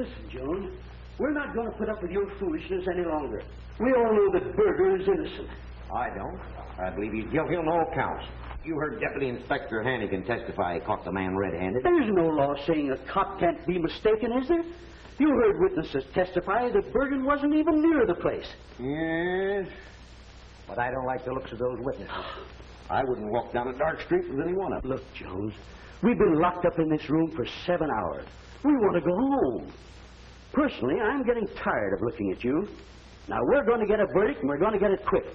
Listen, Jones. We're not going to put up with your foolishness any longer. We all know that Berger is innocent. I don't. I believe he's guilty on all counts. You heard Deputy Inspector Hannigan testify he caught the man red-handed. There's no law saying a cop can't be mistaken, is there? You heard witnesses testify that Bergen wasn't even near the place. Yes, but I don't like the looks of those witnesses. I wouldn't walk down a dark street with any one of them. Look, Jones, we've been locked up in this room for 7 hours. We want to go home. Personally, I'm getting tired of looking at you. Now, we're going to get a verdict, and we're going to get it quick.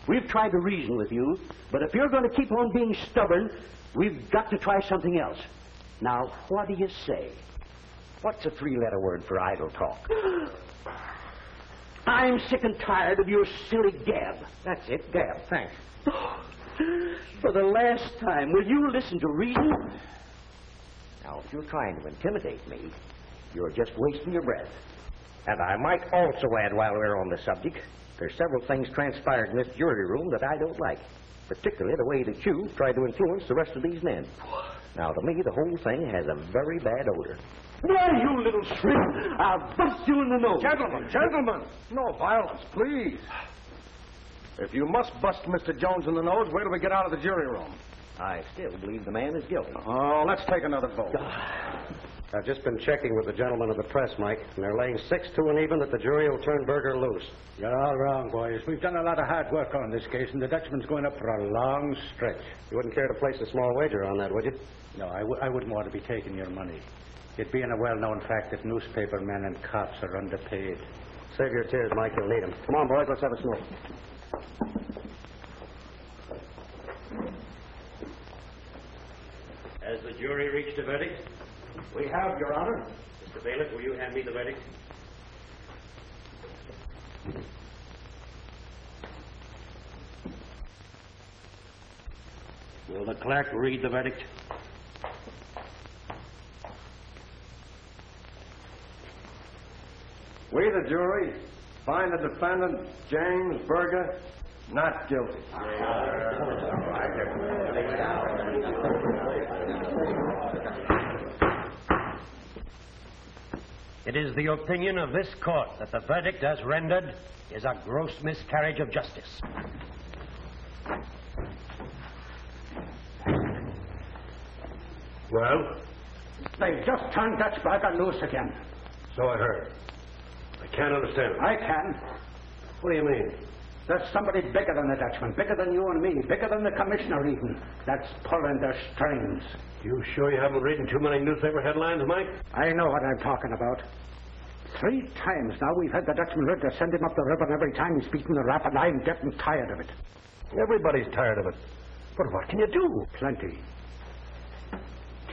We've tried to reason with you, but if you're going to keep on being stubborn, we've got to try something else. Now, what do you say? What's a three-letter word for idle talk? I'm sick and tired of your silly gab. That's it, gab. Thanks. For the last time, will you listen to reason? Now, if you're trying to intimidate me, you're just wasting your breath. And I might also add, while we're on the subject, there's several things transpired in this jury room that I don't like, particularly the way that you tried to influence the rest of these men. Now, to me, the whole thing has a very bad odor. Why, you little shrimp! I'll bust you in the nose. Gentlemen, no violence, please. If you must bust Mr. Jones in the nose, wait till we get out of the jury room. I still believe the man is guilty. Oh, let's take another vote. I've just been checking with the gentlemen of the press, Mike, and they're laying 6-2 and even that the jury will turn Berger loose. You're all wrong, boys. We've done a lot of hard work on this case, and the Dutchman's going up for a long stretch. You wouldn't care to place a small wager on that, would you? No, I wouldn't want to be taking your money. It being a well-known fact that newspaper men and cops are underpaid. Save your tears, Mike. You'll need them. Come on, boys. Let's have a smoke. Has the jury reached a verdict? We have, Your Honor. Mr. Bailiff, will you hand me the verdict? Will the clerk read the verdict? We, the jury, find the defendant, James Berger, not guilty. It is the opinion of this court that the verdict as rendered is a gross miscarriage of justice. Well? They just turned Dutchberger loose again. So I heard. I can't understand it. I can. What do you mean? There's somebody bigger than the Dutchman, bigger than you and me, bigger than the commissioner even, that's pulling their strings. You sure you haven't read too many newspaper headlines, Mike? I know what I'm talking about. 3 times now we've had the Dutchman ready to send him up the river, and every time he's beaten the rap, and I'm getting tired of it. Everybody's tired of it. But what can you do? Plenty.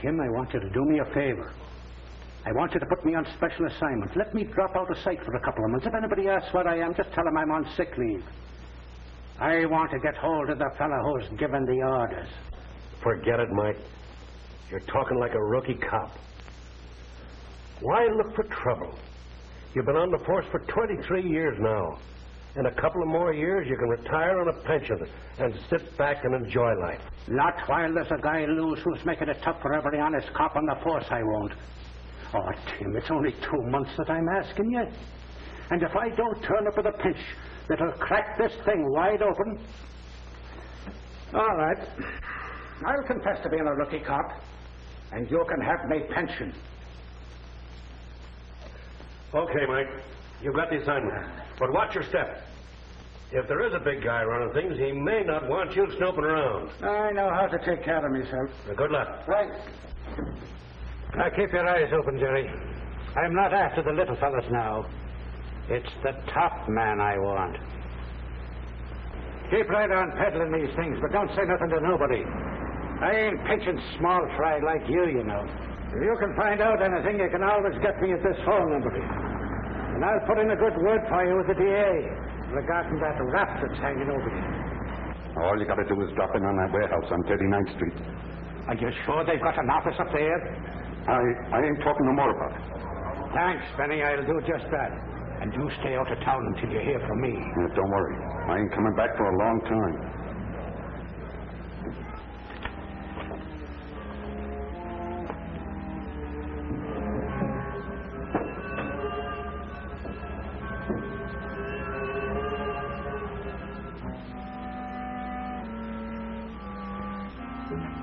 Tim, I want you to do me a favor. I want you to put me on special assignment. Let me drop out of sight for a couple of months. If anybody asks where I am, just tell them I'm on sick leave. I want to get hold of the fellow who's given the orders. Forget it, Mike. You're talking like a rookie cop. Why look for trouble? You've been on the force for 23 years now. In a couple of more years, you can retire on a pension and sit back and enjoy life. Not while there's a guy loose who's making it tough for every honest cop on the force, I won't. Oh, Tim, it's only 2 months that I'm asking you. And if I don't turn up with a pinch that'll crack this thing wide open... All right. I'll confess to being a rookie cop, and you can have my pension. Okay, Mike. You've got the assignment. But watch your step. If there is a big guy running things, he may not want you snooping around. I know how to take care of myself. Good luck. Right. Now keep your eyes open, Jerry. I'm not after the little fellas now. It's the top man I want. Keep right on peddling these things, but don't say nothing to nobody. I ain't pinching small fry like you know. If you can find out anything, you can always get me at this phone number. And I'll put in a good word for you with the DA regarding that rap that's hanging over you. All you got to do is drop in on that warehouse on 39th Street. Are you sure they've got an office up there? I ain't talking no more about it. Thanks, Benny. I'll do just that. And you stay out of town until you hear from me. Don't worry. I ain't coming back for a long time.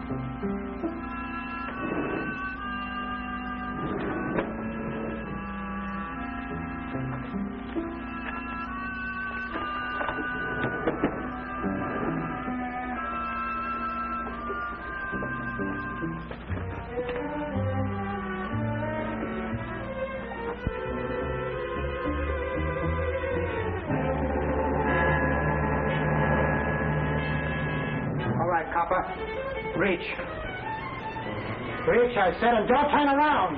All right, copper. Reach. Reach, I said, and don't turn around.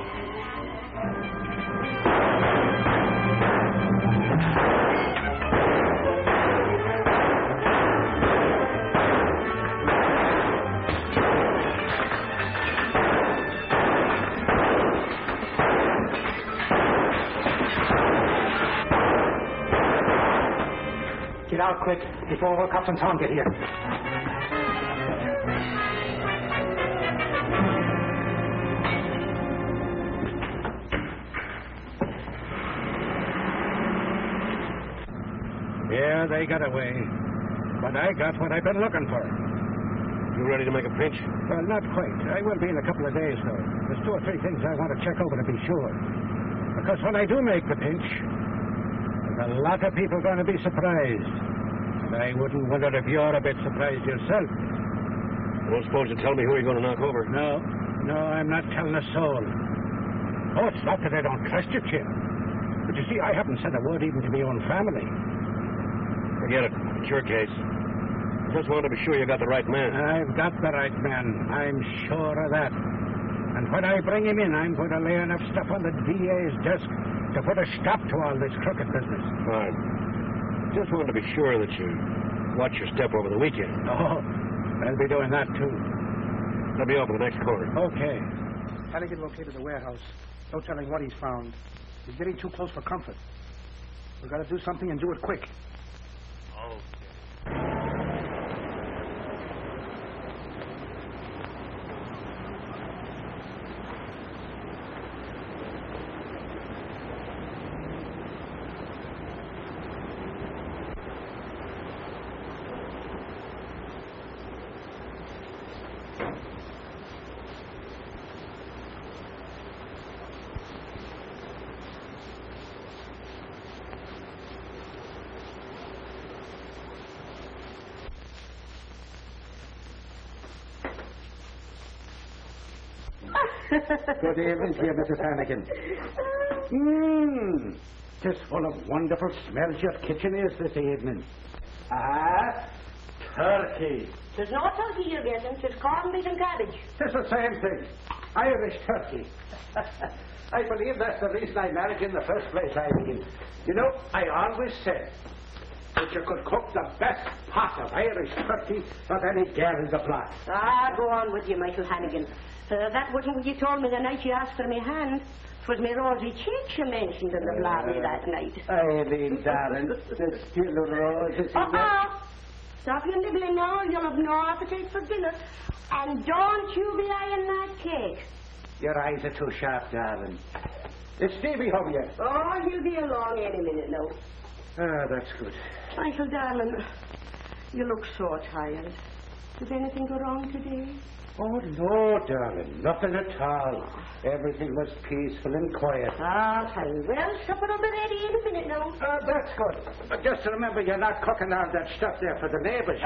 Get out quick before Wilcox and Tom get here. Yeah, they got away. But I got what I've been looking for. You ready to make a pinch? Well, not quite. I will be in a couple of days, though. There's 2 or 3 things I want to check over to be sure. Because when I do make the pinch, there's a lot of people going to be surprised. And I wouldn't wonder if you're a bit surprised yourself. I don't suppose you'll tell me who you're going to knock over. No, I'm not telling a soul. Oh, it's not that I don't trust you, Jim. But you see, I haven't said a word even to my own family. Forget it. It's your case. I just wanted to be sure you got the right man. I've got the right man. I'm sure of that. And when I bring him in, I'm going to lay enough stuff on the DA's desk to put a stop to all this crooked business. Fine. Just wanted to be sure that you watch your step over the weekend. Oh, I'll be doing that, too. Let me over the next corner. Okay. Hannigan located the warehouse. No telling what he's found. He's getting too close for comfort. We've got to do something and do it quick. Good evening to you, Mrs. Hannigan. Just full of wonderful smells your kitchen is this evening. Turkey. There's no turkey you're getting. There's corned beef and cabbage. It's the same thing. Irish turkey. I believe that's the reason I married you in the first place, Irene. You know, I always said that you could cook the best pot of Irish turkey of any girl in the block. Go on with you, Michael Hannigan. That wasn't what you told me the night you asked for my hand. It was me rosy cheeks you mentioned in the lobby that night. Irene, darling, there's still roses in there. Stop your nibbling now, you'll have no appetite for dinner. And don't you be eyeing that cake. Your eyes are too sharp, darling. Is Stevie home yet? Oh, he'll be along any minute now. That's good. Michael, darling, you look so tired. Did anything go wrong today? Oh, no, darling. Nothing at all. Everything was peaceful and quiet. Fine. Well, supper will be ready in a minute now. That's good. But just remember, you're not cooking all that stuff there for the neighbors.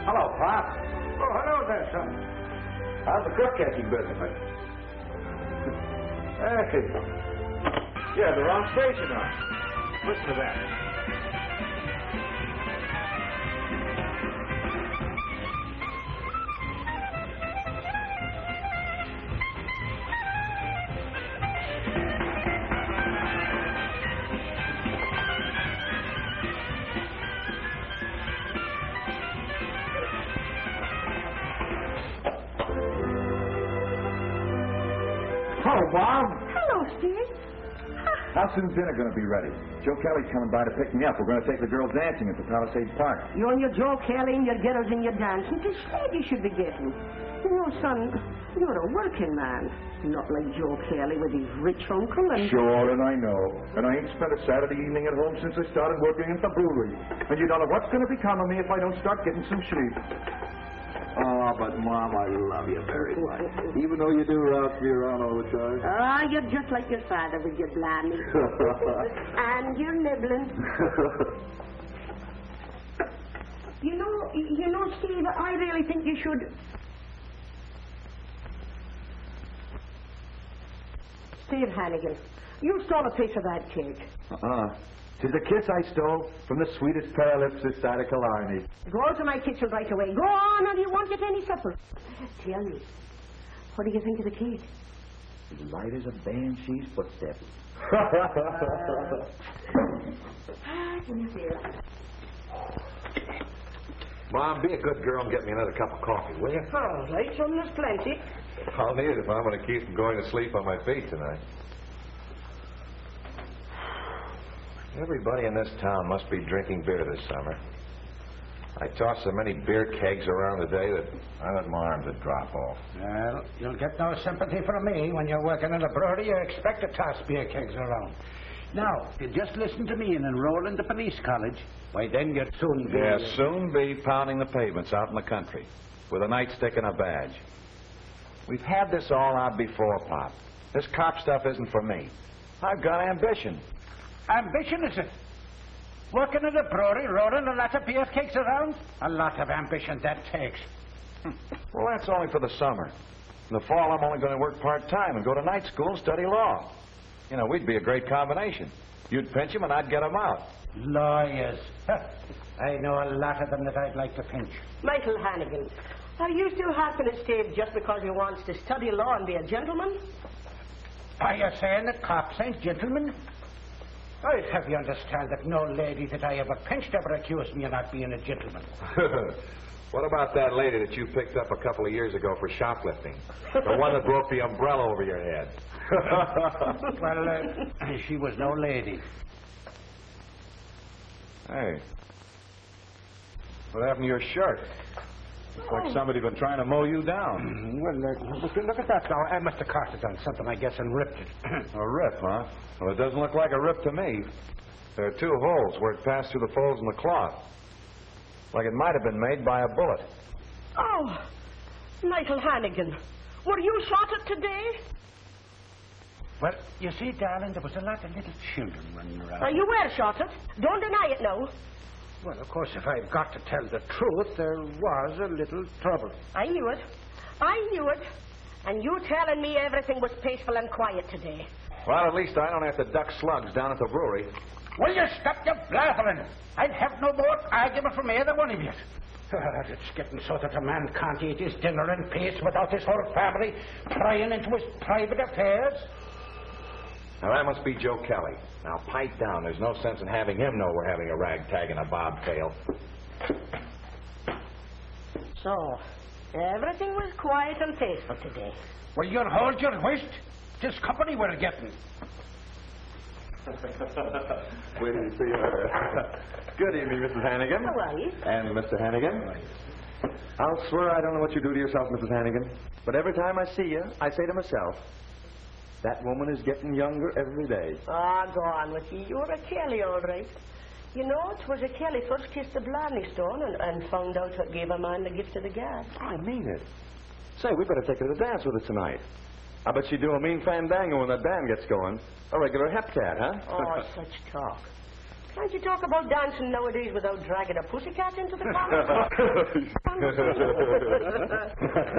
Hello, Pop. Oh, hello there, son. How's the crook catching business? Yeah, the wrong station on. Listen to that. Mom. Hello, Steve. How soon's dinner going to be ready? Joe Kelly's coming by to pick me up. We're going to take the girls dancing at the Palisades Park. You and your Joe Kelly and your girls and your dancing. This lady should be getting. You know, son, you're a working man. Not like Joe Kelly with his rich uncle and... Sure, and I know. And I ain't spent a Saturday evening at home since I started working at the brewery. And you don't know what's going to become of me if I don't start getting some sleep. Oh, but, Mom, I love you very much. Even though you do rouse me around all the time. Ah, you're just like your father with your blammy. And you're nibbling. You know, Steve, I really think you should... Steve Hannigan, you stole a piece of that cake. Tis a kiss I stole from the sweetest pair of lips this side of Killarney. Go to my kitchen right away. Go on, or you won't get any supper. Tell me, what do you think of the cake? As light as a banshee's footstep. Mom, be a good girl and get me another cup of coffee, will you? All right, son, there's plenty. I'll need it if I'm going to keep from going to sleep on my feet tonight. Everybody in this town must be drinking beer this summer. I tossed so many beer kegs around today that I let my arms would drop off. Well, you'll get no sympathy from me. When you're working in a brewery, you expect to toss beer kegs around. Now, if you just listen to me and enroll in the police college, why then you'd soon be... Yeah, soon be pounding the pavements out in the country with a nightstick and a badge. We've had this all out before, Pop. This cop stuff isn't for me. I've got ambition. Ambition, is it? Working in a brewery, rolling a lot of beer kegs around? A lot of ambition that takes. Well, that's only for the summer. In the fall, I'm only going to work part-time and go to night school and study law. You know, we'd be a great combination. You'd pinch them and I'd get them out. Lawyers. I know a lot of them that I'd like to pinch. Michael Hannigan, are you still happy to stay just because he wants to study law and be a gentleman? Are you saying that cops ain't gentlemen? I'd have you understand that no lady that I ever pinched ever accused me of not being a gentleman. What about that lady that you picked up a couple of years ago for shoplifting? The one that broke the umbrella over your head. Well, she was no lady. Hey. What happened to your shirt? Looks like somebody's been trying to mow you down. Well, look at that now. I must have caught it on something, I guess, and ripped it. A rip, huh? Well, it doesn't look like a rip to me. There are 2 holes where it passed through the folds in the cloth. Like it might have been made by a bullet. Oh, Michael Hannigan, were you shot at today? Well, you see, darling, there was a lot of little children running around. You were shot at. Don't deny it now. Well, of course, if I've got to tell the truth, there was a little trouble. I knew it. And you telling me everything was peaceful and quiet today. Well, at least I don't have to duck slugs down at the brewery. Will you stop your blabbering? I'd have no more argument from either one of you. It's getting so that a man can't eat his dinner in peace without his whole family prying into his private affairs. Now, that must be Joe Kelly. Now, pipe down. There's no sense in having him know we're having a ragtag and a bobtail. So, everything was quiet and peaceful today. Well, you'll hold your whist. This company we're getting. Wait till you see her. Good evening, Mrs. Hannigan. How are you? And Mr. Hannigan. I'll swear I don't know what you do to yourself, Mrs. Hannigan, but every time I see you, I say to myself, that woman is getting younger every day. Ah, go on with you. You're a Kelly, all right. You know, it was a Kelly first kissed the Blarney Stone and found out what gave a man the gift of the gab. I mean it. Say, we better take her to dance with us tonight. I bet she'd do a mean fandango when that band gets going. A regular hepcat, huh? Oh, such talk. Can't you talk about dancing nowadays without dragging a pussycat into the conversation?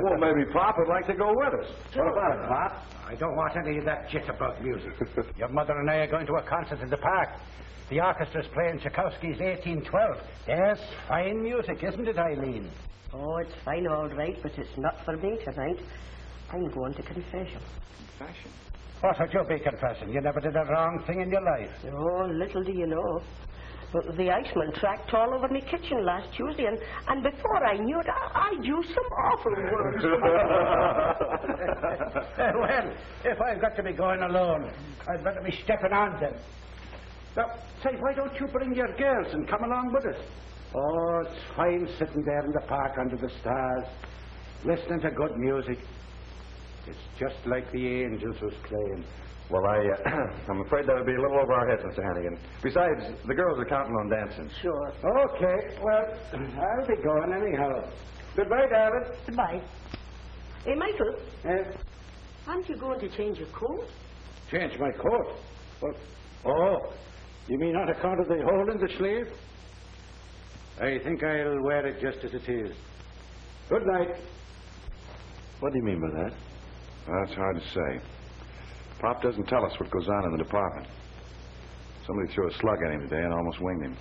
Well, maybe Pop would like to go with us. What about it, Pop? I don't want any of that jitterbug music. Your mother and I are going to a concert in the park. The orchestra's playing Tchaikovsky's 1812. Yes, fine music, isn't it, Eileen? Oh, it's fine, all right, but it's not for me tonight. I'm going to confession. Confession? What would you be confessing? You never did a wrong thing in your life. Oh, little do you know. Well, the iceman tracked all over me kitchen last Tuesday, and before I knew it, I'd used some awful words. Well, if I've got to be going alone, I'd better be stepping on then. Now, say, why don't you bring your girls and come along with us? Oh, it's fine sitting there in the park under the stars, listening to good music. It's just like the angels was playing. Well, I'm afraid that would be a little over our heads, Mr. Hannigan. Besides, the girls are counting on dancing. Sure. Okay, well, I'll be going anyhow. Goodbye, darling. Goodbye. Hey, Michael. Aren't you going to change your coat? Change my coat? Well, oh, you mean on account of the hole in the sleeve? I think I'll wear it just as it is. Good night. What do you mean by that? That's hard to say. Pop doesn't tell us what goes on in the department. Somebody threw a slug at him today and almost winged him.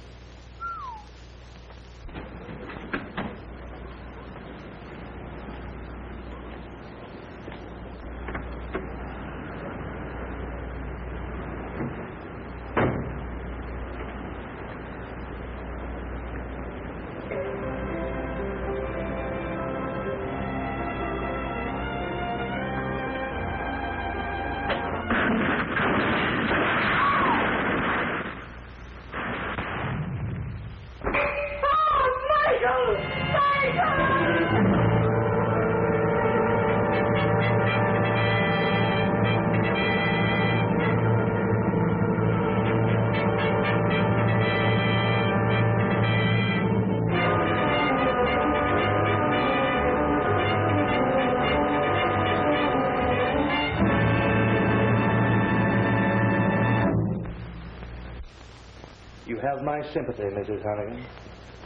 You have my sympathy, Mrs. Hannigan.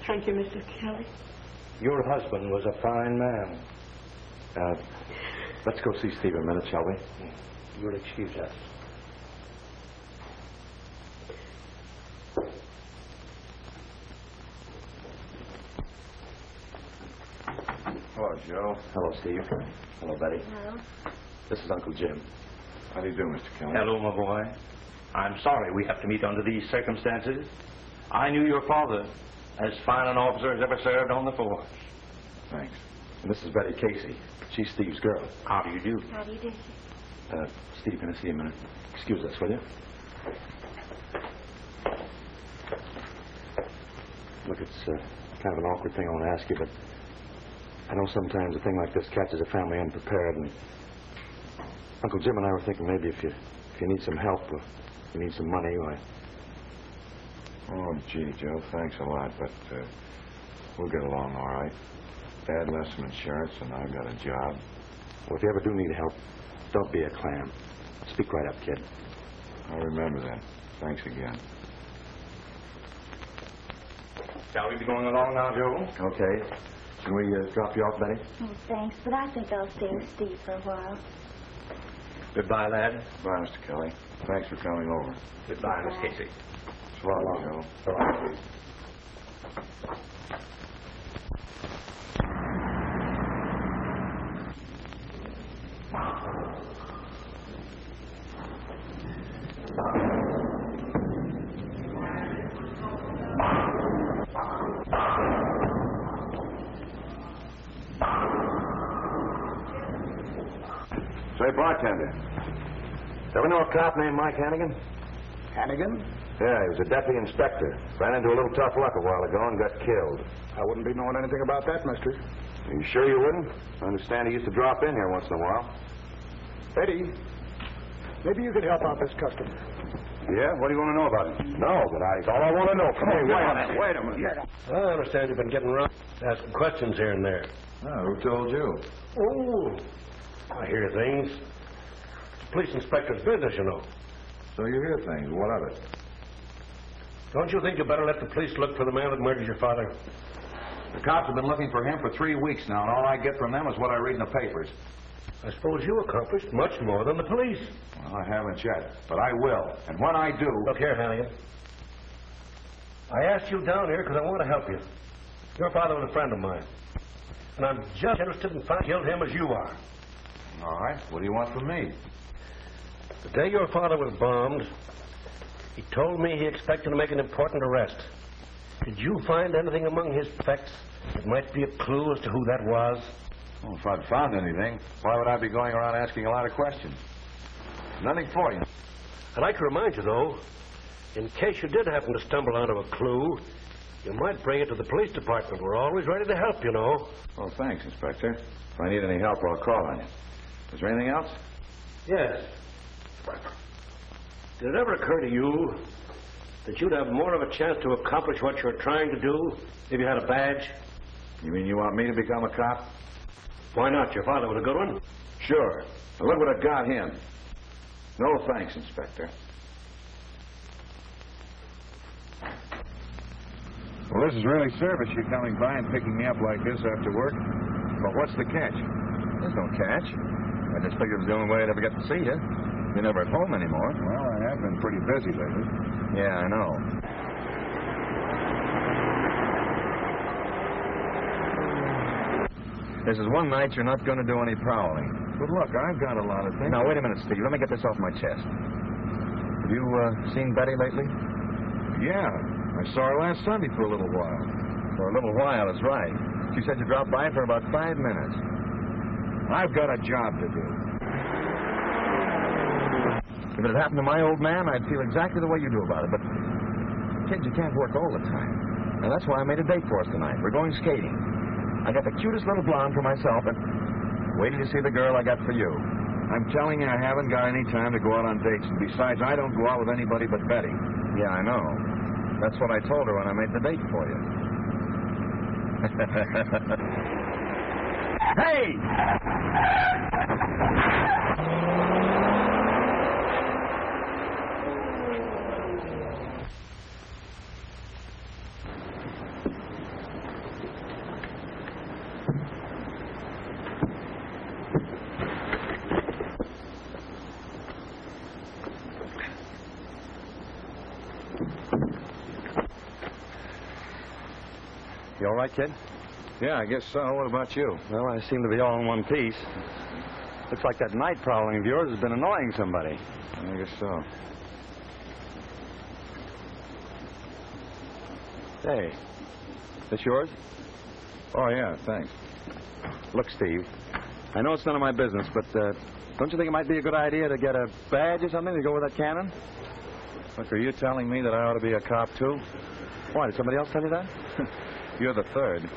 Thank you, Mr. Kelly. Your husband was a fine man. Let's go see Steve a minute, shall we? You'll excuse us. Hello, Joe. Hello, Steve. Hello, Betty. Hello. This is Uncle Jim. How do you do, Mr. Kelly? Hello, my boy. I'm sorry we have to meet under these circumstances. I knew your father as fine an officer as ever served on the force. Thanks. And this is Betty Casey. She's Steve's girl. How do you do? How do you do? Steve, can I see you a minute? Excuse us, will you? Look, it's kind of an awkward thing I want to ask you, but I know sometimes a thing like this catches a family unprepared, and Uncle Jim and I were thinking maybe if you need some help, or you need some money, why... Oh, gee, Joe, thanks a lot, but we'll get along all right. Dad left some insurance, and I've got a job. Well, if you ever do need help, don't be a clam. Speak right up, kid. I'll remember that. Thanks again. Shall we be going along now, Joe? Okay. Can we drop you off, Betty? Oh, thanks, but I think I'll stay with Steve for a while. Goodbye, lad. Bye, Mr. Kelly. Thanks for coming over. Goodbye, Miss Casey. So long, Joe. So long. Say, bartender. Ever know a cop named Mike Hannigan? Hannigan? Yeah, he was a deputy inspector. Ran into a little tough luck a while ago and got killed. I wouldn't be knowing anything about that, mister. Are you sure you wouldn't? I understand he used to drop in here once in a while. Eddie, maybe you could help out this customer. Yeah? What do you want to know about him? No, but that's all I want to know. Come on, Wait a minute. I understand you've been getting around, asking questions here and there. Oh, who told you? Oh, I hear things. It's a police inspector's business, you know. So you hear things. What of it? Don't you think you better let the police look for the man that murdered your father? The cops have been looking for him for 3 weeks now, and all I get from them is what I read in the papers. I suppose you accomplished much more than the police. Well, I haven't yet, but I will. And when I do... Look here, Hannigan. I asked you down here because I want to help you. Your father was a friend of mine. And I'm just interested in finding killed him as you are. All right. What do you want from me? The day your father was bombed, He told me he expected to make an important arrest. Did you find anything among his effects that might be a clue as to who that was? Well, if I'd found anything, why would I be going around asking a lot of questions? Nothing for you. I'd like to remind you, though, in case you did happen to stumble onto a clue, you might bring it to the police department. We're always ready to help, you know. Oh, thanks, Inspector. If I need any help, I'll call on you. Is there anything else? Yes. Did it ever occur to you that you'd have more of a chance to accomplish what you're trying to do if you had a badge? You mean you want me to become a cop? Why not? Your father was a good one. Sure. Now look what I got him. No thanks, Inspector. Well, this is really service, you coming by and picking me up like this after work. But what's the catch? There's no catch. I just figured it was the only way I'd ever get to see you. You're never at home anymore. Well, I have been pretty busy lately. Yeah, I know. This is one night you're not going to do any prowling. But look, I've got a lot of things. Now, wait a minute, Steve. Let me get this off my chest. Have you seen Betty lately? Yeah. I saw her last Sunday for a little while. For a little while is right. She said you dropped by for about 5 minutes. I've got a job to do. If it had happened to my old man, I'd feel exactly the way you do about it. But, kids, you can't work all the time. And that's why I made a date for us tonight. We're going skating. I got the cutest little blonde for myself, and wait till you see the girl I got for you. I'm telling you, I haven't got any time to go out on dates. And besides, I don't go out with anybody but Betty. Yeah, I know. That's what I told her when I made the date for you. Hey! You all right, kid? Yeah, I guess so. What about you? Well, I seem to be all in one piece. Looks like that night prowling of yours has been annoying somebody. I guess so. Hey, this yours? Oh, yeah, thanks. Look, Steve, I know it's none of my business, but don't you think it might be a good idea to get a badge or something to go with that cannon? Look, are you telling me that I ought to be a cop, too? Why, did somebody else tell you that? You're the third.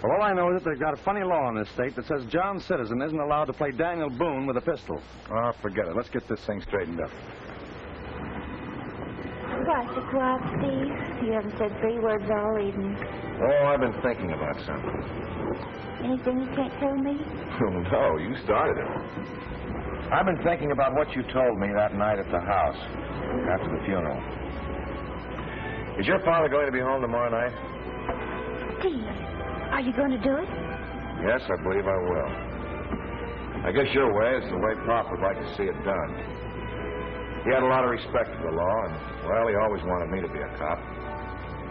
Well, all I know is that they've got a funny law in this state that says John Citizen isn't allowed to play Daniel Boone with a pistol. Oh, forget it. Let's get this thing straightened up. Why so quiet, Steve? You haven't said 3 words all evening. Oh, I've been thinking about something. Anything you can't tell me? Oh, no, you started it. I've been thinking about what you told me that night at the house after the funeral. Is your father going to be home tomorrow night? Steve, are you going to do it? Yes, I believe I will. I guess your way is the way Pop would like to see it done. He had a lot of respect for the law, and, well, he always wanted me to be a cop.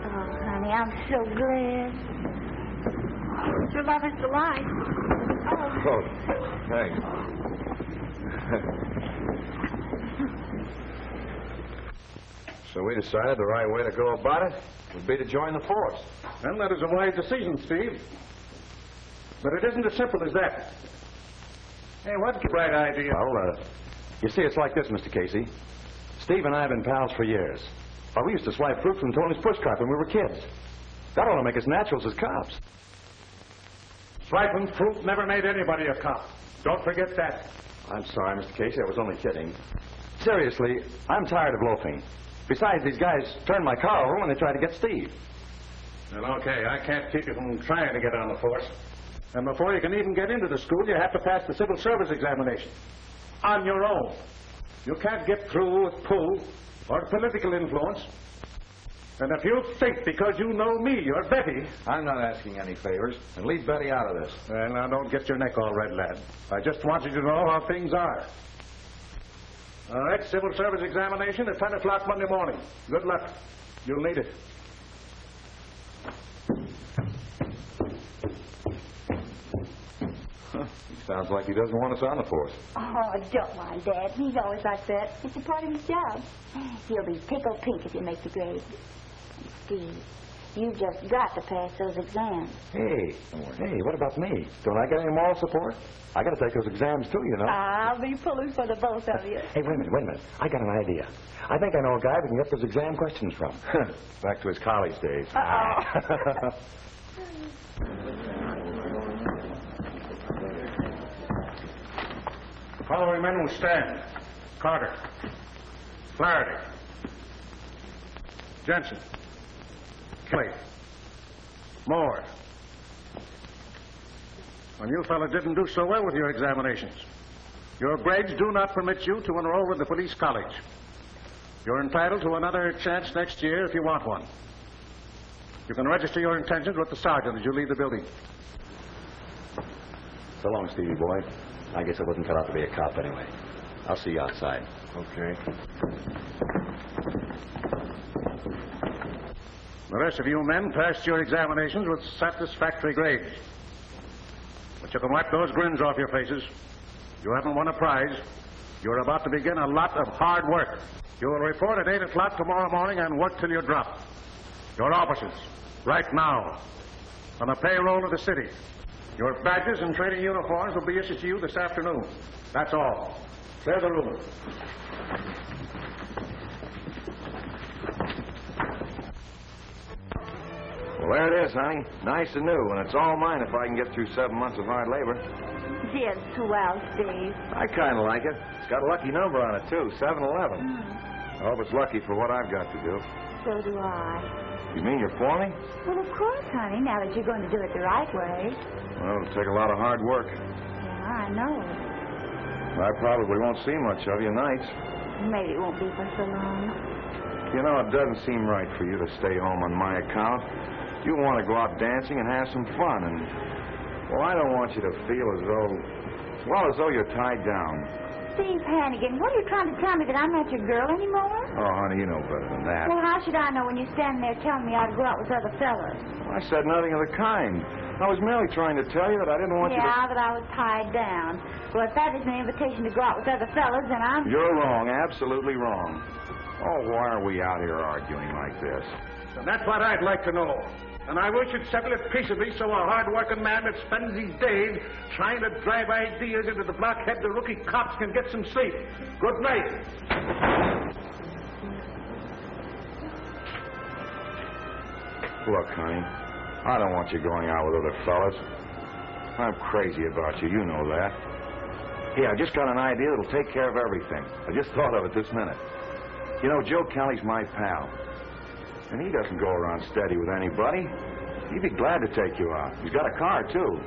Oh, honey, I'm so glad. Your love is the life. Oh, thanks. So we decided the right way to go about it would be to join the force. And that is a wise decision, Steve. But it isn't as simple as that. Hey, what's the bright idea? Well, you see, it's like this, Mr. Casey. Steve and I have been pals for years. Well, we used to swipe fruit from Tony's push cart when we were kids. That ought to make us naturals as cops. Swiping fruit never made anybody a cop. Don't forget that. I'm sorry, Mr. Casey. I was only kidding. Seriously, I'm tired of loafing. Besides, these guys turned my car over when they tried to get Steve. Well, okay, I can't keep you from trying to get on the force. And before you can even get into the school, you have to pass the civil service examination. On your own. You can't get through with pull or political influence. And if you think because you know me, you're Betty... I'm not asking any favors. And leave Betty out of this. Well, now, don't get your neck all red, lad. I just want you to know how things are. All right, civil service examination at 10 o'clock Monday morning. Good luck. You'll need it. Sounds like he doesn't want us on the force. Oh, don't mind Dad. He's always like that. It's a part of his job. He'll be tickled pink if you make the grade. Steve, you've just got to pass those exams. Hey, what about me? Don't I get any moral support? I got to take those exams too, you know. I'll be pulling for the both of you. Hey, wait a minute. I got an idea. I think I know a guy we can get those exam questions from. Back to his college days. The following men will stand. Carter. Flaherty. Jensen. Kelly. Moore. Well, you fellow didn't do so well with your examinations. Your grades do not permit you to enroll with the police college. You're entitled to another chance next year if you want one. You can register your intentions with the sergeant as you leave the building. So long, Stevie boy. I guess I wasn't cut out to be a cop anyway. I'll see you outside. Okay. The rest of you men passed your examinations with satisfactory grades. But you can wipe those grins off your faces. You haven't won a prize. You're about to begin a lot of hard work. You will report at 8 o'clock tomorrow morning and work till you drop. Your officers, right now, on the payroll of the city. Your badges and training uniforms will be issued to you this afternoon. That's all. Clear the room. Well, there it is, honey. Nice and new, and it's all mine if I can get through 7 months of hard labor. Gee, it's swell, Steve. I kind of like it. It's got a lucky number on it, too, 711. I hope it's lucky for what I've got to do. So do I. You mean you're for me? Well, of course, honey, now that you're going to do it the right way. Well, it'll take a lot of hard work. Yeah, I know. I probably won't see much of you nights. Maybe it won't be for so long. You know, it doesn't seem right for you to stay home on my account. You want to go out dancing and have some fun, and, well, I don't want you to feel as though you're tied down. Steve Hannigan, what are you trying to tell me, that I'm not your girl anymore? Oh, honey, you know better than that. Well, how should I know when you're standing there telling me I ought to go out with other fellas? I said nothing of the kind. I was merely trying to tell you that I didn't want you to... Yeah, that I was tied down. Well, if that isn't an invitation to go out with other fellas, then I'm... You're wrong, absolutely wrong. Oh, why are we out here arguing like this? And that's what I'd like to know. And I wish you'd settle it peaceably so a hard-working man that spends his days trying to drive ideas into the blockhead the rookie cops can get some sleep. Good night. Look, honey, I don't want you going out with other fellas. I'm crazy about you, you know that. Hey, I just got an idea that'll take care of everything. I just thought of it this minute. You know, Joe Kelly's my pal. And he doesn't go around steady with anybody. He'd be glad to take you out. He's got a car, too.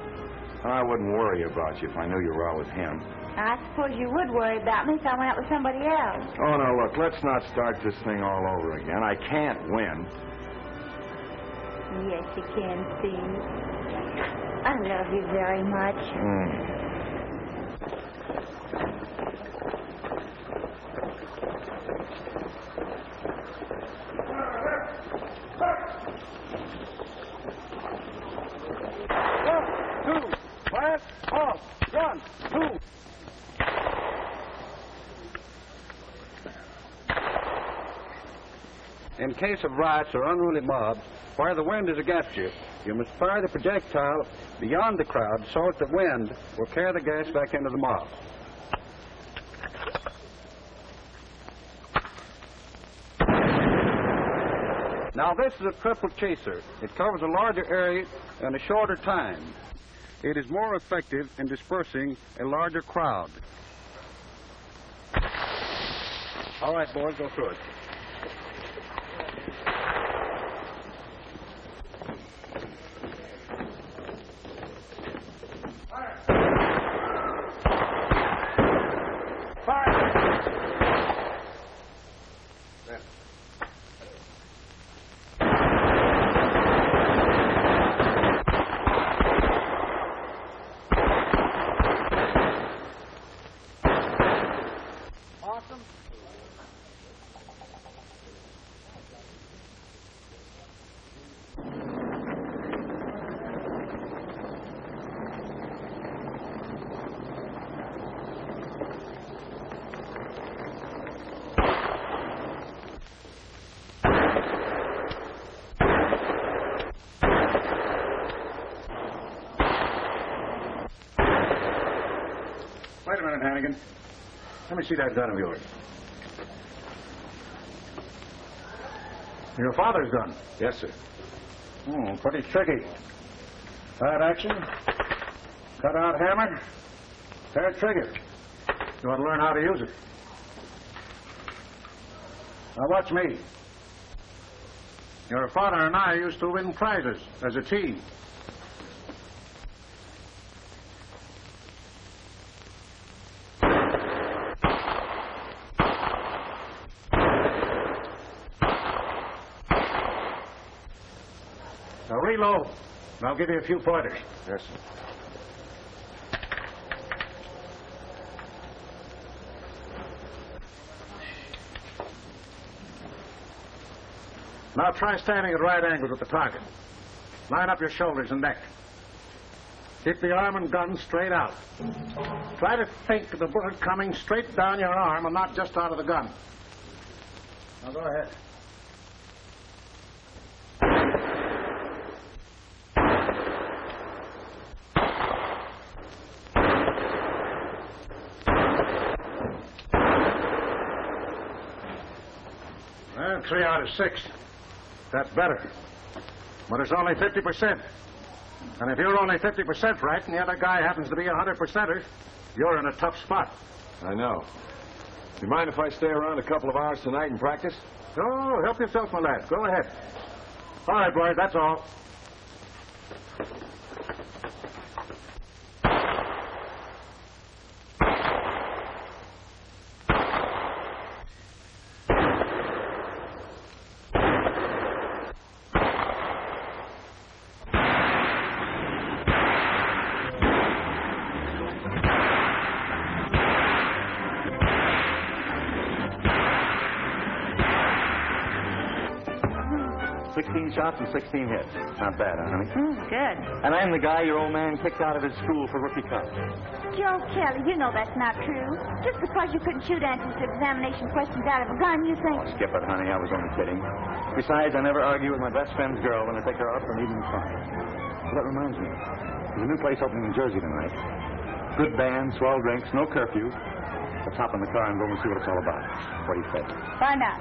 And I wouldn't worry about you if I knew you were out with him. I suppose you would worry about me if I went out with somebody else. Oh, no, look, let's not start this thing all over again. I can't win. Yes, you can, Steve. I love you very much. Off. 1, 2. In case of riots or unruly mobs, where the wind is against you, you must fire the projectile beyond the crowd so that the wind will carry the gas back into the mob. Now, this is a triple chaser. It covers a larger area in a shorter time. It is more effective in dispersing a larger crowd. All right, boys, go through it. Sergeant Hannigan. Let me see that gun of yours. Your father's gun? Yes, sir. Oh, pretty tricky. That action, cut-out hammer, pair trigger. You ought to learn how to use it. Now watch me. Your father and I used to win prizes as a team. Now reload, and I'll give you a few pointers. Yes, sir. Now try standing at right angles with the target. Line up your shoulders and neck. Keep the arm and gun straight out. Try to think of the bullet coming straight down your arm and not just out of the gun. Now go ahead. Well, 3 out of 6. That's better. But it's only 50%. And if you're only 50% right and the other guy happens to be 100%er, you're in a tough spot. I know. You mind if I stay around a couple of hours tonight and practice? Oh, help yourself, my lad. Go ahead. All right, boys, that's all. Shots and 16 hits. Not bad, huh, honey? Good. And I'm the guy your old man kicked out of his school for rookie cup. Joe Kelly, you know that's not true. Just because you couldn't shoot answers to examination questions out of a gun, you think... Oh, skip it, honey. I was only kidding. Besides, I never argue with my best friend's girl when I take her out for an evening fun. Well, that reminds me. There's a new place opening in Jersey tonight. Good band, swell drinks, no curfew. Let's hop in the car and go and see what it's all about. What do you say? Find out.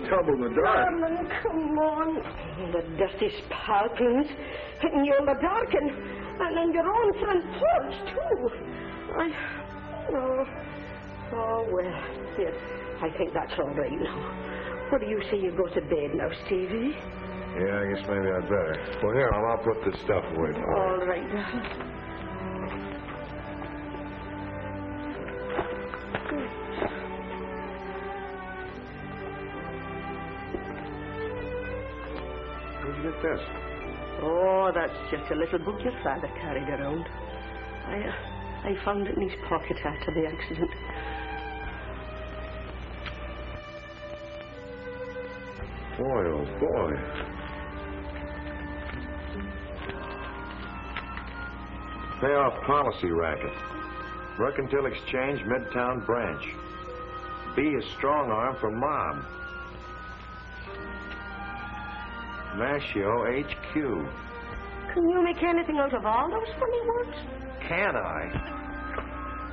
Trouble in the dark. Darling, come on. The dust is sparkling, and you're in the dark, and on your own front porch, too. Oh, well, yes, I think that's all right now. What do you say you go to bed now, Stevie? Yeah, I guess maybe I'd better. Well, here, I'll put this stuff away for you. All right, darling. This? Oh, that's just a little book your father carried around. I found it in his pocket after the accident. Boy, oh boy. Payoff policy racket. Mercantile Exchange, Midtown Branch. B is strong arm for Mom. Mashio HQ. Can you make anything out of all those funny words? Can I?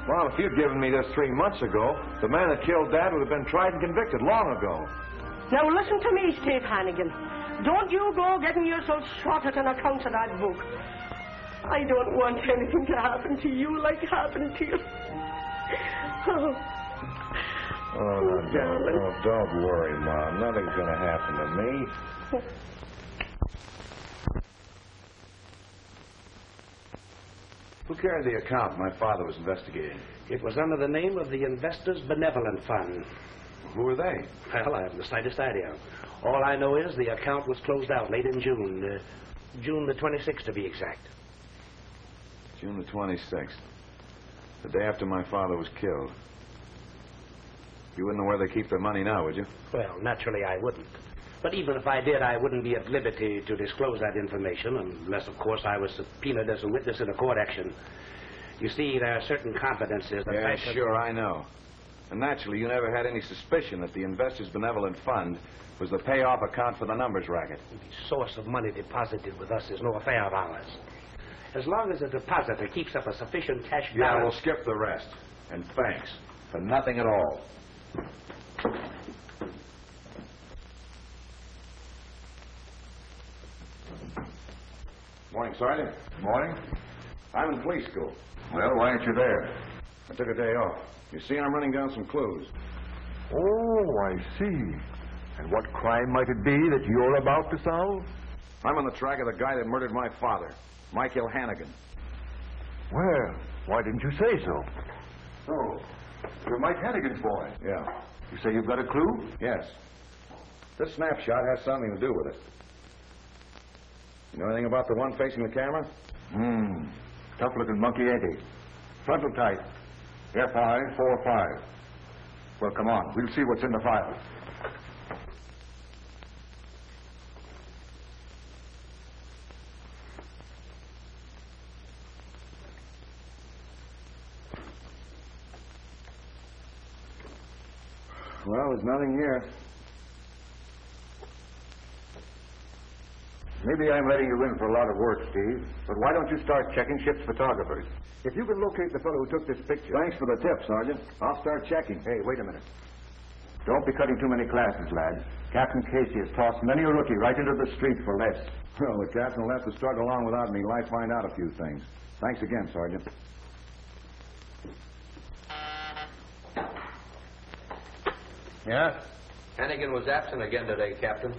Well, if you'd given me this 3 months ago, the man that killed Dad would have been tried and convicted long ago. Now listen to me, Steve Hannigan. Don't you go getting yourself shot at on account of that book. I don't want anything to happen to you like happened to you. Oh, don't worry, Mom. Nothing's going to happen to me. Who carried the account my father was investigating? It was under the name of the Investors Benevolent Fund. Who were they? Well, I haven't the slightest idea. All I know is the account was closed out late in June. June the 26th, to be exact. June the 26th. The day after my father was killed. You wouldn't know where they keep their money now, would you? Well, naturally I wouldn't. But even if I did, I wouldn't be at liberty to disclose that information, unless, of course, I was subpoenaed as a witness in a court action. You see, there are certain confidences that Yeah, sure, I know. And naturally, you never had any suspicion that the Investors Benevolent Fund was the payoff account for the numbers racket. The source of money deposited with us is no affair of ours. As long as the depositor keeps up a sufficient cash balance... Yeah, we'll skip the rest. And thanks for nothing at all. Morning, Sergeant. Morning. I'm in police school. Well, why aren't you there? I took a day off. You see, I'm running down some clues. Oh, I see. And what crime might it be that you're about to solve? I'm on the track of the guy that murdered my father, Michael Hannigan. Well, why didn't you say so? So, you're Mike Hannigan's boy. Yeah. You say you've got a clue? Yes. This snapshot has something to do with it. You know anything about the one facing the camera? Tough-looking monkey, ain't he? Frontal type. FI-45. Well, come on. We'll see what's in the file. Well, there's nothing here. Maybe I'm letting you in for a lot of work, Steve, but why don't you start checking ship's photographers? If you can locate the fellow who took this picture... Thanks for the tip, Sergeant. I'll start checking. Hey, wait a minute. Don't be cutting too many classes, lad. Captain Casey has tossed many a rookie right into the street for less. Well, the captain will have to struggle on without me till I find out a few things. Thanks again, Sergeant. Yeah? Hannigan was absent again today, Captain.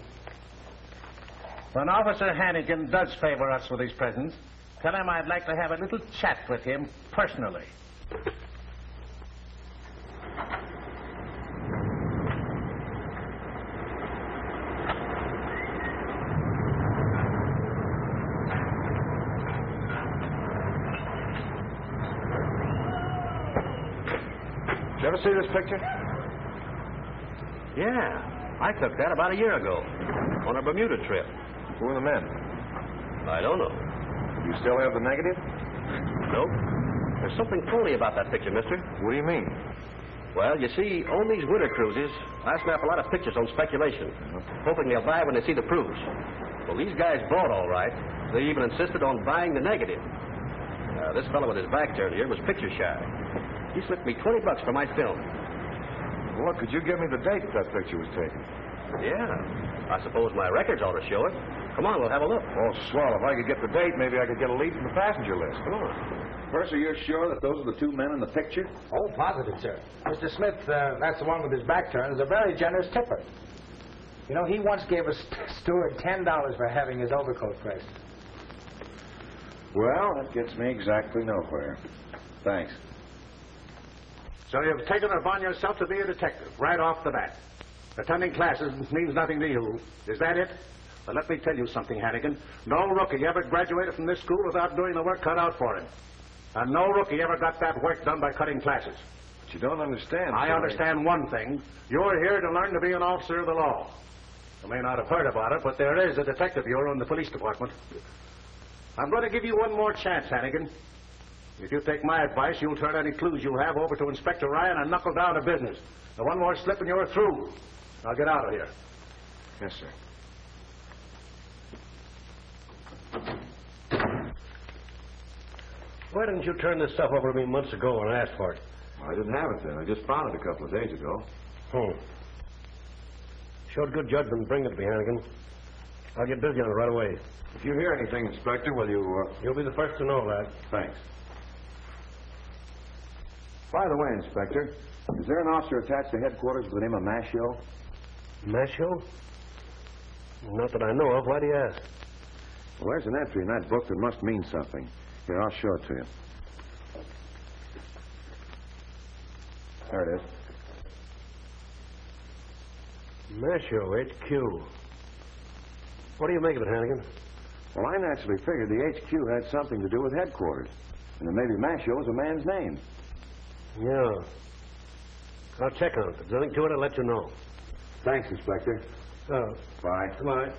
When Officer Hannigan does favor us with his presence, tell him I'd like to have a little chat with him personally. Did you ever see this picture? Yeah. I took that about a year ago on a Bermuda trip. Who are the men? I don't know. You still have the negative? Nope. There's something phony about that picture, mister. What do you mean? Well, you see, on these winter cruises, I snap a lot of pictures on speculation, hoping they'll buy when they see the proofs. Well, these guys bought all right. They even insisted on buying the negative. This fellow with his back turned here was picture shy. He slipped me $20 for my film. Well, could you give me the date that picture was taken? Yeah. I suppose my records ought to show it. Come on, we'll have a look. Oh, swell. If I could get the date, maybe I could get a lead from the passenger list. Come on. Purser, you're sure that those are the two men in the picture? Oh, positive, sir. Mr. Smith, that's the one with his back turned, is a very generous tipper. You know, he once gave a steward $10 for having his overcoat pressed. Well, that gets me exactly nowhere. Thanks. So you've taken it upon yourself to be a detective, right off the bat. Attending classes means nothing to you. Is that it? Well, let me tell you something, Hannigan. No rookie ever graduated from this school without doing the work cut out for him. And no rookie ever got that work done by cutting classes. But you don't understand. I understand one thing. You're here to learn to be an officer of the law. You may not have heard about it, but there is a detective bureau in the police department. I'm going to give you one more chance, Hannigan. If you take my advice, you'll turn any clues you have over to Inspector Ryan and knuckle down to business. Now, one more slip and you're through. Now, get out of here. Yes, sir. Why didn't you turn this stuff over to me months ago when I asked for it? Well, I didn't have it then. I just found it a couple of days ago. Showed good judgment. Bring it to me, Hannigan. I'll get busy on it right away. If you hear anything, Inspector, will you... You'll be the first to know, lad. Thanks. By the way, Inspector, is there an officer attached to headquarters with the name of Mascio? Mascio? Not that I know of. Why do you ask? Well, there's an entry in that book that must mean something. Here, I'll show it to you. There it is. Mashio, HQ. What do you make of it, Hannigan? Well, I naturally figured the HQ had something to do with headquarters. And that maybe Mashio is a man's name. Yeah. I'll check on it. If there's anything to it, I'll let you know. Thanks, Inspector. Oh. Bye. Bye.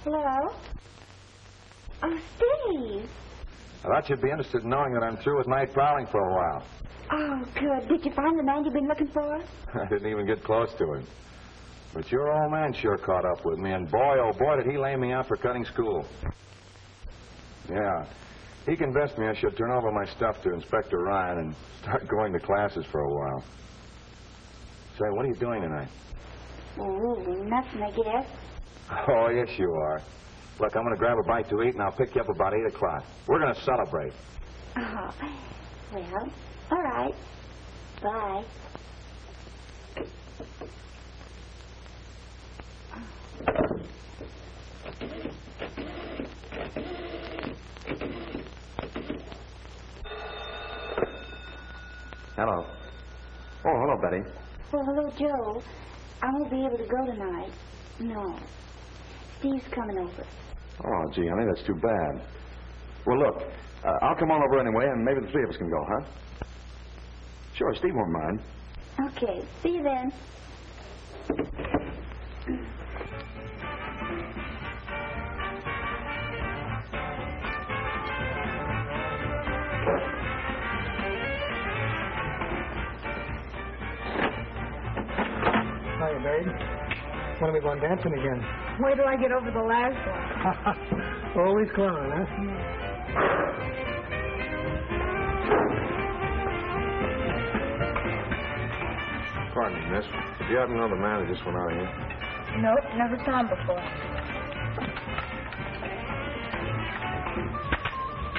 Hello? Oh, Steve. I thought you'd be interested in knowing that I'm through with night prowling for a while. Oh, good. Did you find the man you've been looking for? I didn't even get close to him. But your old man sure caught up with me, and boy, oh boy, did he lay me out for cutting school. Yeah. He convinced me I should turn over my stuff to Inspector Ryan and start going to classes for a while. Say, what are you doing tonight? Nothing, I guess. Oh, yes, you are. Look, I'm going to grab a bite to eat, and I'll pick you up about 8 o'clock. We're going to celebrate. Oh, well, all right. Bye. Hello. Oh, hello, Betty. Well, hello, Joe. I won't be able to go tonight. No. Steve's coming over. Oh, gee, honey, that's too bad. Well, look, I'll come on over anyway, and maybe the three of us can go, huh? Sure, Steve won't mind. Okay. See you then. Hiya, babe. When are we going dancing again? Wait till I get over the last one. Always clown, huh? Pardon me, miss. Do you happen to know the man that just went out here? Nope, never saw him before.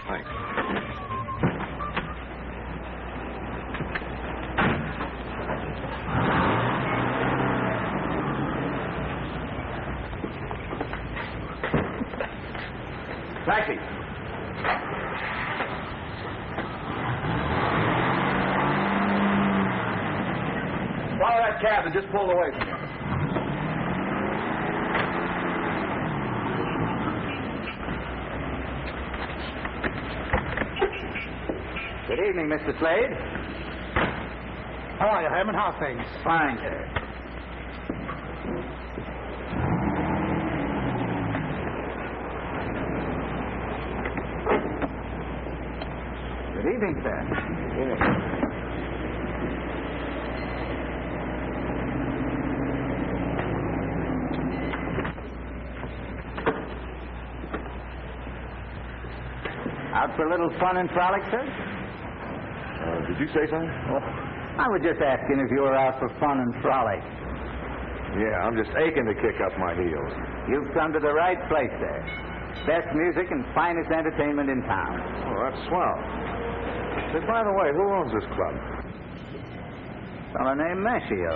Thanks. Taxi. Follow that cab and just pull away from you. Good evening, Mr. Slade. How are you, Herman? How are things? Fine, sir. Good evening, sir. Good evening. Out for a little fun and frolic, sir? Did you say something? Oh, I was just asking if you were out for fun and frolic. Yeah, I'm just aching to kick up my heels. You've come to the right place, sir. Best music and finest entertainment in town. Oh, that's swell. Say, by the way, who owns this club? A fellow named Mashio.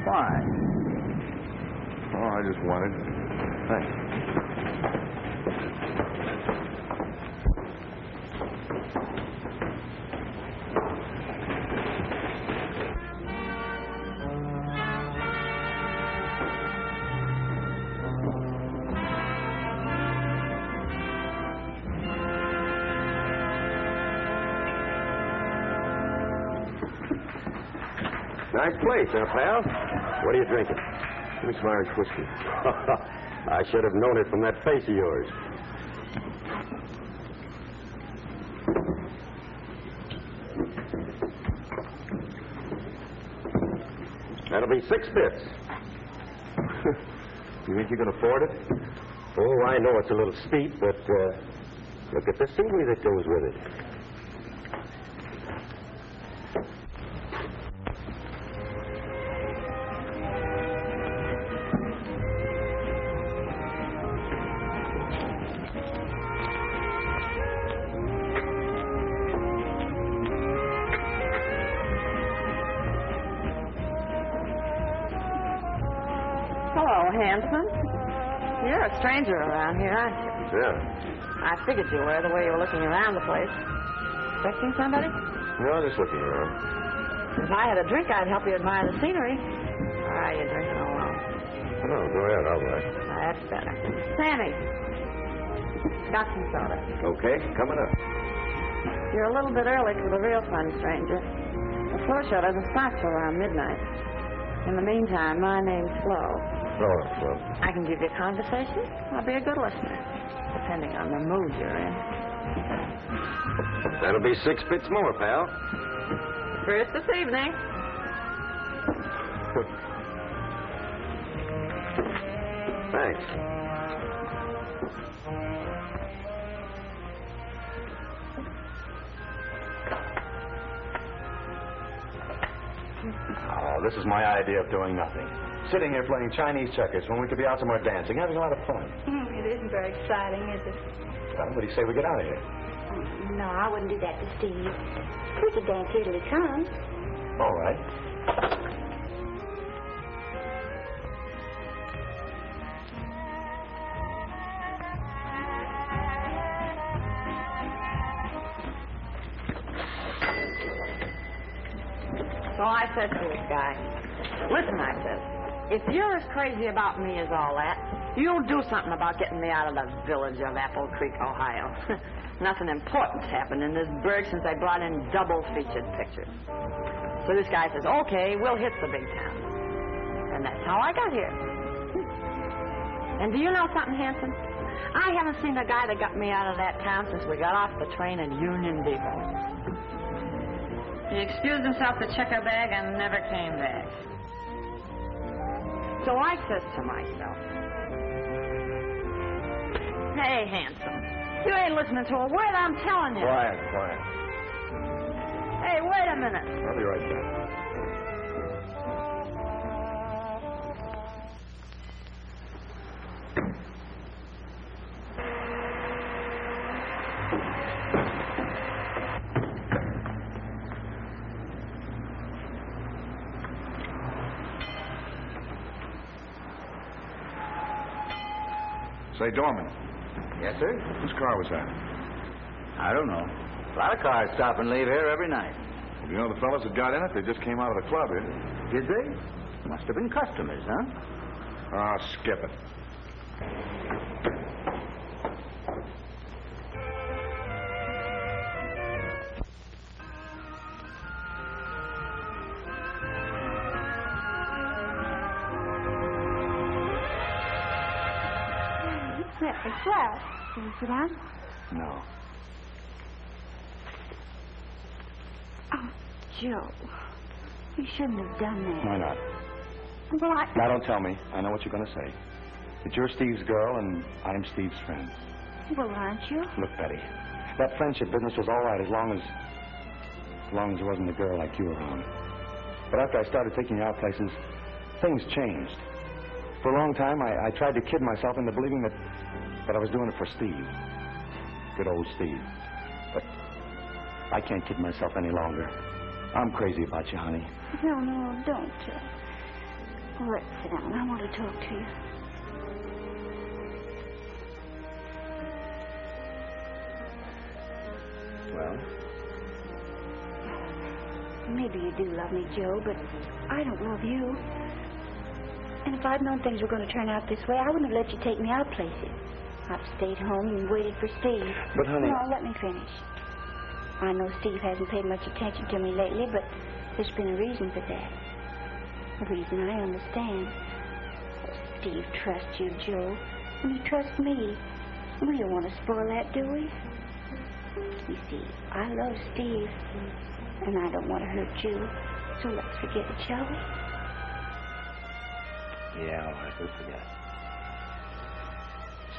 Why? Oh, I just wanted. Thanks. Nice place, huh, pal? What are you drinking? Give me some Irish whiskey. I should have known it from that face of yours. That'll be 6 bits. You think you can afford it? Oh, I know it's a little steep, but Look at the scenery that goes with it. Hello, handsome. You're a stranger around here, aren't you? Yeah. I figured you were, the way you were looking around the place. Expecting somebody? No, just looking around. If I had a drink, I'd help you admire the scenery. Or are you drinking alone? No, go ahead. I'll buy. That's better. Sammy, got some soda. Okay, coming up. You're a little bit early for the real fun, stranger. The floor show doesn't start till around midnight. In the meantime, my name's Flo. Flo. I can give you a conversation. I'll be a good listener, depending on the mood you're in. That'll be 6 bits more, pal. First this evening. Thanks. Oh, this is my idea of doing nothing. Sitting here playing Chinese checkers when we could be out somewhere dancing, having a lot of fun. It isn't very exciting, is it? Well, what do you say we get out of here? No, I wouldn't do that to Steve. We could dance here till he comes. All right. So I said to this guy, listen, I said, if you're as crazy about me as all that, you'll do something about getting me out of the village of Apple Creek, Ohio. Nothing important's happened in this burg since they brought in double-featured pictures. So this guy says, okay, we'll hit the big town. And that's how I got here. And do you know something, Hanson? I haven't seen the guy that got me out of that town since we got off the train in Union Depot. He excused himself to check a bag and never came back. So I says to myself, hey, handsome, you ain't listening to a word I'm telling you. Quiet. Hey, wait a minute. I'll be right back. Say, Dorman. Yes, sir? Whose car was that? I don't know. A lot of cars stop and leave here every night. Well, do you know the fellows that got in it? They just came out of the club here. Did they? Must have been customers, huh? Ah, skip it. Very swell. Can you sit down? No. Oh, Joe. You shouldn't have done that. Why not? Well, Now, don't tell me. I know what you're going to say. That you're Steve's girl and I'm Steve's friend. Well, aren't you? Look, Betty, that friendship business was all right as long as there wasn't a girl like you around. But after I started taking you out places, things changed. For a long time, I tried to kid myself into believing that I was doing it for Steve. Good old Steve. But I can't kid myself any longer. I'm crazy about you, honey. No, don't. Let's sit down. I want to talk to you. Well? Maybe you do love me, Joe, but I don't love you. And if I'd known things were going to turn out this way, I wouldn't have let you take me out places. I'd stayed home and waited for Steve. But, honey... No, let me finish. I know Steve hasn't paid much attention to me lately, but there's been a reason for that. A reason I understand. Steve trusts you, Joe, and he trusts me. We don't want to spoil that, do we? You see, I love Steve, and I don't want to hurt you, so let's forget it, shall we? Yeah, all right, let's forget it.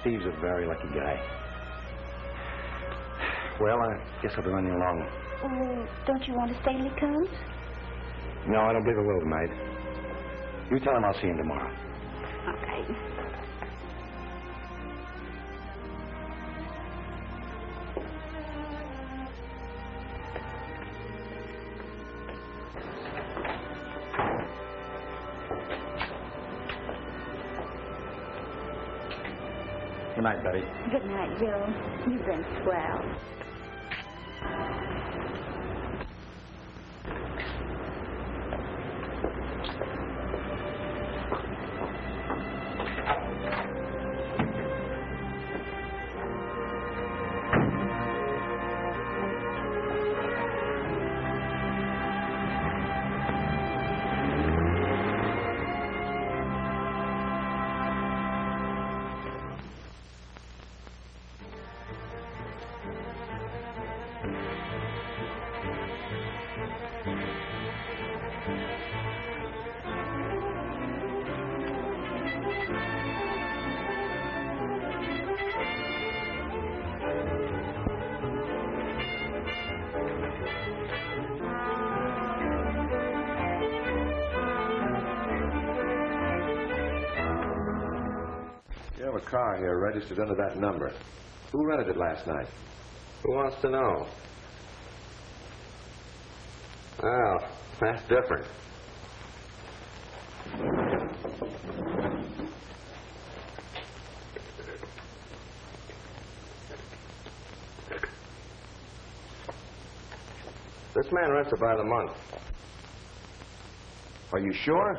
Steve's a very lucky guy. Well, I guess I'll be running along. Oh, don't you want to stay till he comes? No, I don't believe I will tonight. You tell him I'll see him tomorrow. Okay. Good night, Betty. Good night, Joe. You've been swell. You have a car here registered under that number. Who rented it last night? Who wants to know? Well, that's different. This man rents it by the month. Are you sure?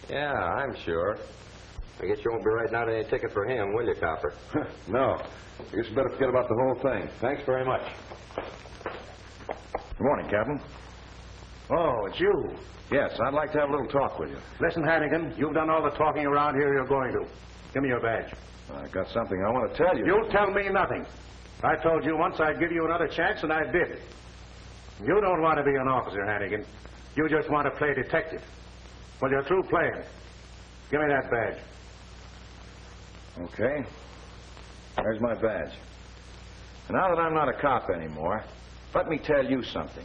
Yeah, I'm sure. I guess you won't be writing out any ticket for him, will you, Copper? No. I guess you better forget about the whole thing. Thanks very much. Good morning, Captain. Oh, it's you. Yes, I'd like to have a little talk with you. Listen, Hannigan, you've done all the talking around here you're going to. Give me your badge. I got something I want to tell you. You'll tell me nothing. I told you once I'd give you another chance, and I did. You don't want to be an officer, Hannigan. You just want to play detective. Well, you're through playing. Give me that badge. Okay. There's my badge. And now that I'm not a cop anymore, let me tell you something.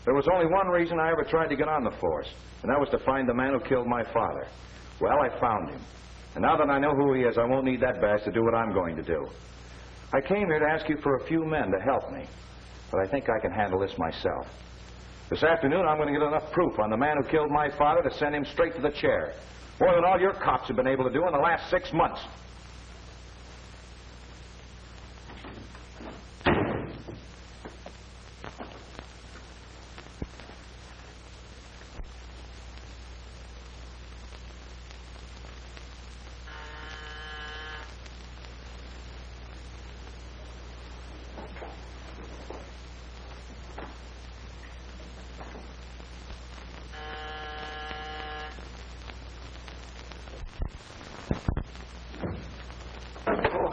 There was only one reason I ever tried to get on the force, and that was to find the man who killed my father. Well, I found him. And now that I know who he is, I won't need that badge to do what I'm going to do. I came here to ask you for a few men to help me, but I think I can handle this myself. This afternoon, I'm going to get enough proof on the man who killed my father to send him straight to the chair. More than all your cops have been able to do in the last 6 months.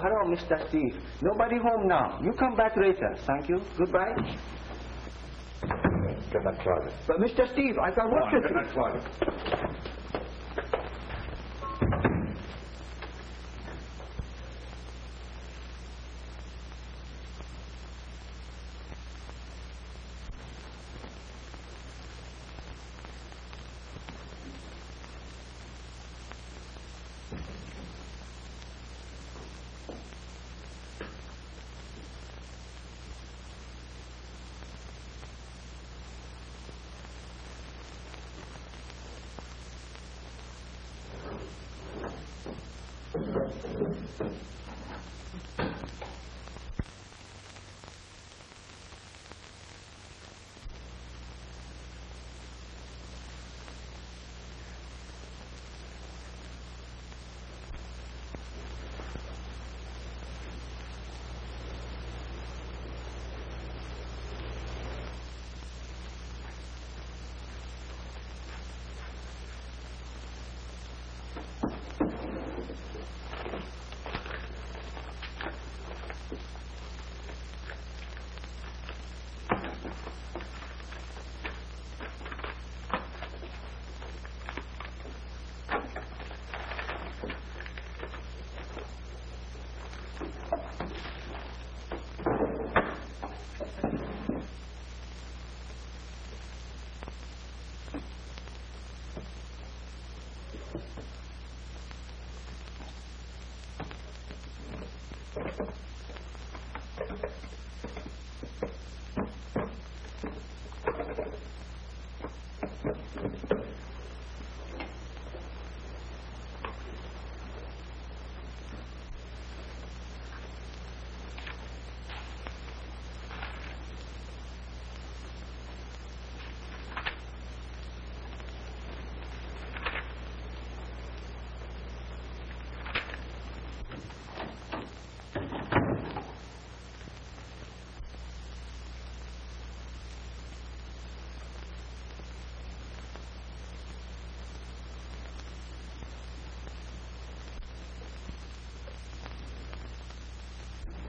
Hello, Mr. Steve. Nobody home now. You come back later. Thank you. Goodbye. Get that closet. But, Mr. Steve, I got work to do. Get that closet.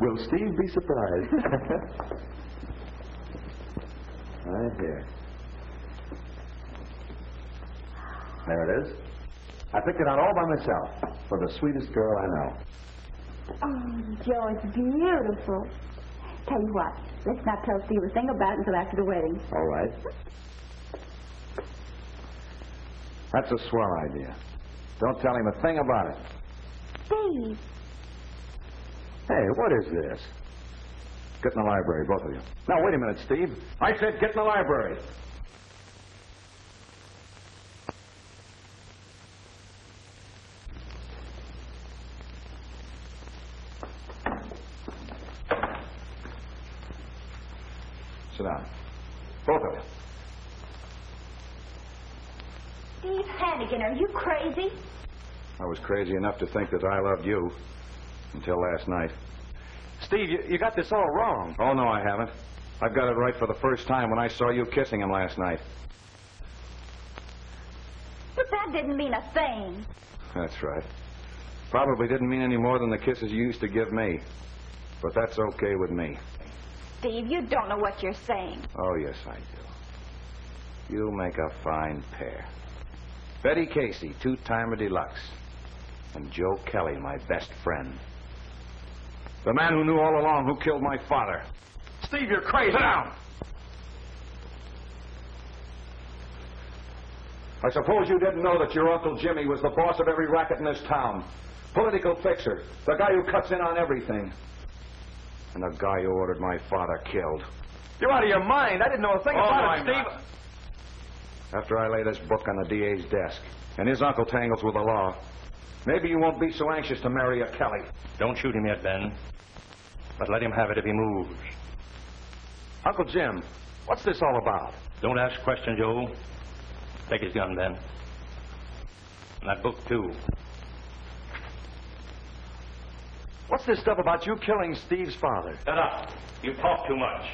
Will Steve be surprised? Right here. There it is. I picked it out all by myself for the sweetest girl I know. Oh, Joe, it's beautiful. Tell you what, let's not tell Steve a thing about it until after the wedding. All right. That's a swell idea. Don't tell him a thing about it. Steve. Hey, what is this? Get in the library, both of you. Now, wait a minute, Steve. I said get in the library. Sit down. Both of you. Steve Hannigan, are you crazy? I was crazy enough to think that I loved you until last night. Steve, you got this all wrong. Oh, no, I haven't. I've got it right for the first time when I saw you kissing him last night. But that didn't mean a thing. That's right. Probably didn't mean any more than the kisses you used to give me. But that's okay with me. Steve, you don't know what you're saying. Oh, yes, I do. You make a fine pair. Betty Casey, two-timer deluxe. And Joe Kelly, my best friend. The man who knew all along who killed my father. Steve, you're crazy. Sit down! I suppose you didn't know that your Uncle Jimmy was the boss of every racket in this town. Political fixer. The guy who cuts in on everything. And the guy who ordered my father killed. You're out of your mind. I didn't know a thing about it, Steve. After I lay this book on the DA's desk, and his uncle tangles with the law, maybe you won't be so anxious to marry a Kelly. Don't shoot him yet, Ben. But let him have it if he moves. Uncle Jim, what's this all about? Don't ask questions, Joe. Take his gun, Ben. And that book, too. What's this stuff about you killing Steve's father? Shut up. You talk too much.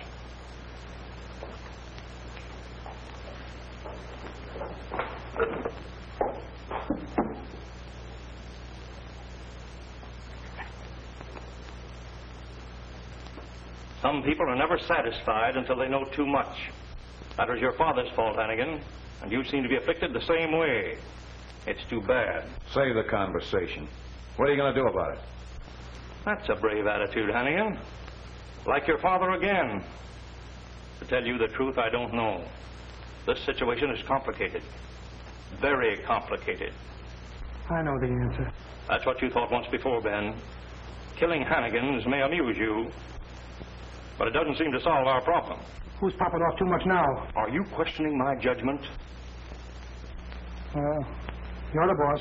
Some people are never satisfied until they know too much. That was your father's fault, Hannigan, and you seem to be afflicted the same way. It's too bad. Save the conversation. What are you going to do about it? That's a brave attitude, Hannigan. Like your father again. To tell you the truth, I don't know. This situation is complicated. Very complicated. I know the answer. That's what you thought once before, Ben. Killing Hannigans may amuse you, but it doesn't seem to solve our problem. Who's popping off too much now? Are you questioning my judgment? You're the boss.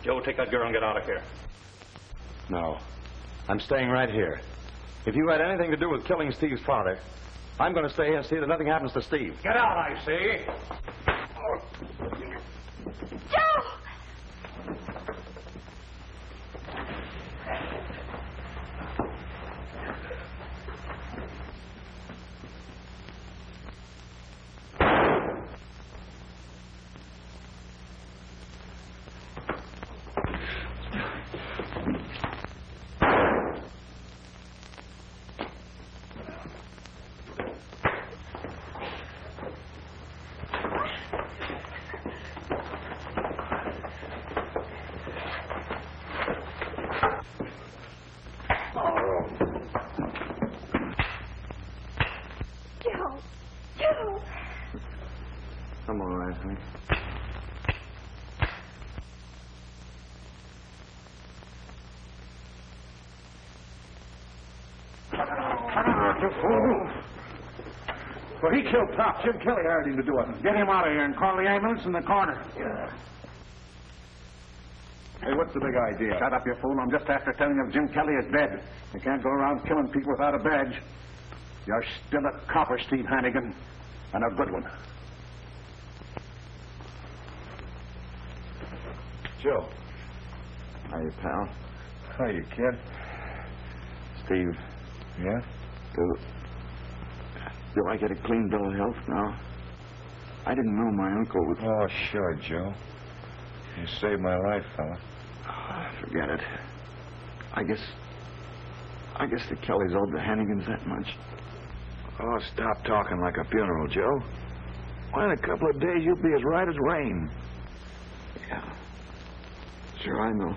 Joe, take that girl and get out of here. No. I'm staying right here. If you had anything to do with killing Steve's father, I'm going to stay here and see that nothing happens to Steve. Get out, I say. Joe! You fool. Well, he killed Pop. Jim Kelly hired him to do it. Get him out of here and call the ambulance in the corner. Yeah. Hey, what's the big idea? Shut up, you fool. I'm just after telling you Jim Kelly is dead. You can't go around killing people without a badge. You're still a copper, Steve Hannigan, and a good one. Joe. Hiya, pal. Hiya, kid. Steve. Yeah? Do I get a clean bill of health now? I didn't know my uncle was... Oh, sure, Joe. You saved my life, fella. Forget it. I guess the Kellys owed the Hannigans that much. Oh, stop talking like a funeral, Joe. Why, in a couple of days, you'll be as right as rain. Yeah. Sure, I know.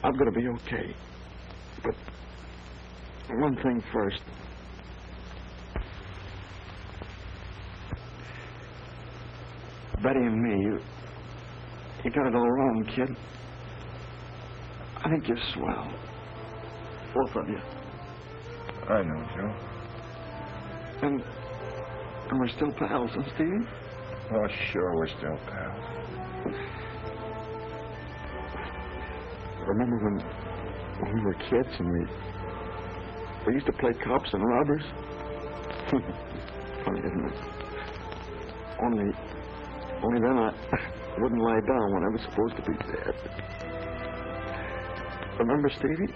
I'm going to be okay. But one thing first. Betty and me, you got it all wrong, kid. I think you're swell. Both of you. I know, Joe. And we're still pals, huh, Steve? Oh, sure, we're still pals. Remember when we were kids and we used to play cops and robbers? Funny, isn't it? Only then I wouldn't lie down when I was supposed to be dead. Remember, Stevie?